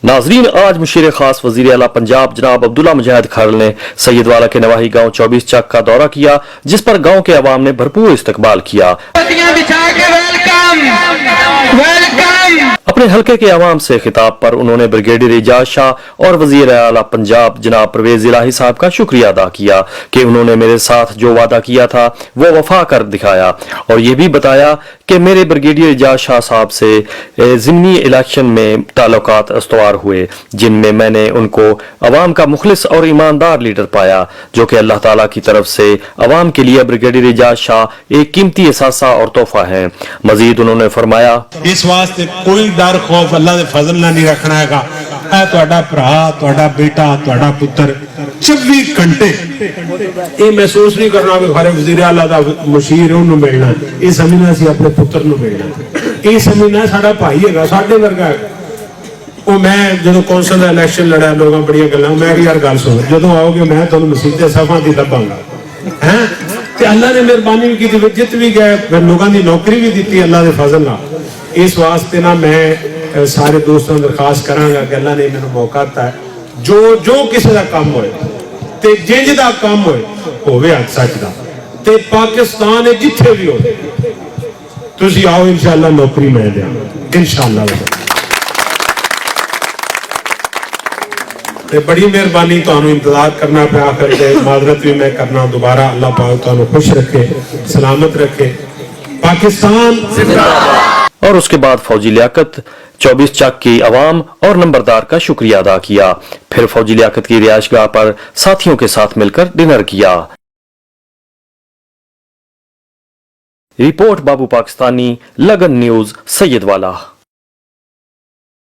नाजरीन, आज मुशीर खास वजीर आला पंजाब जनाब अब्दुल्ला मुजाहिद खरल ने सैयदवाला के नवाही गांव 24 चक का दौरा किया, जिस पर गांव के अवाम ने भरपूर इस्तकबाल किया। अपने हल्के के अवाम से खिताब पर उन्होंने ब्रिगेडियर एजाज शाह और वजीर आला पंजाब जनाब परवेज इलाही साहब का शुक्रिया अदा किया कि उन्होंने मेरे साथ जो वादा किया था वो वफा कर दिखाया, और ये भी बताया कि मेरे ब्रिगेडियर एजाज शाह साहब से ज़िमनी इलेक्शन में ताल्लुकात अस्तवार हुए, जिनमें मैंने उनको अवाम का मुखलिस और ईमानदार लीडर पाया, जो कि अल्लाह ताला की तरफ से अवाम के लिए ब्रिगेडियर एजाज शाह एक कीमती एहसासा और तोहफा है। मजीद उन्होंने फरमाया, इस वास्ते कोई डर खौफ अल्लाह दे फजल ना नहीं रखना है। तुहाडा भरा, तुहाडा बेटा, तुहाडा पुत्र 24 घंटे ये महसूस नहीं करना कि खरे वजीर आला दा मुशीर उन्होंने मिलना, ये समझना सी अपने पुत्र नूं मिलना, ये समझना साडा भाई हैगा, साडे वर्गा है। वो मैं जो कौंसल का इलेक्शन लड़ा, लोग बड़िया गल्लां, मैं यार गल सुन, जो आओगे मैं तुहानूं मसीते सफा दी लभांगा है। अल्लाह ने मेहरबानी भी की, जित भी गए लोगों की नौकरी भी दी अल्लाह के फजल नाल। इस वास्ते ना मैं सारे दोस्तों दरखास्त करांगा कि अल्लाह ने मैनूं मौका दिता है, जो किसी का काम होए ते जिंज दा काम होवे हक सच दा, ते पाकिस्तान जिथे भी हो तुसीं आओ, इंशाअल्लाह नौकरी मैं देवांगा इंशाअल्लाह। बड़ी मेहरबानी, तुहानूं इंतजार करना पे आखिर ते माजरत भी मैं करना दोबारा। अल्लाह पाक तुहानूं खुश रखे, सलामत रखे, पाकिस्तान जिंदाबाद। और उसके बाद फौजी लियाकत 24 चक की अवाम और नंबरदार का शुक्रिया अदा किया। फिर फौजी लियाकत की रिहाइशगाह पर साथियों के साथ मिलकर डिनर किया। रिपोर्ट बाबू पाकिस्तानी, लगन न्यूज, सैयदवाला।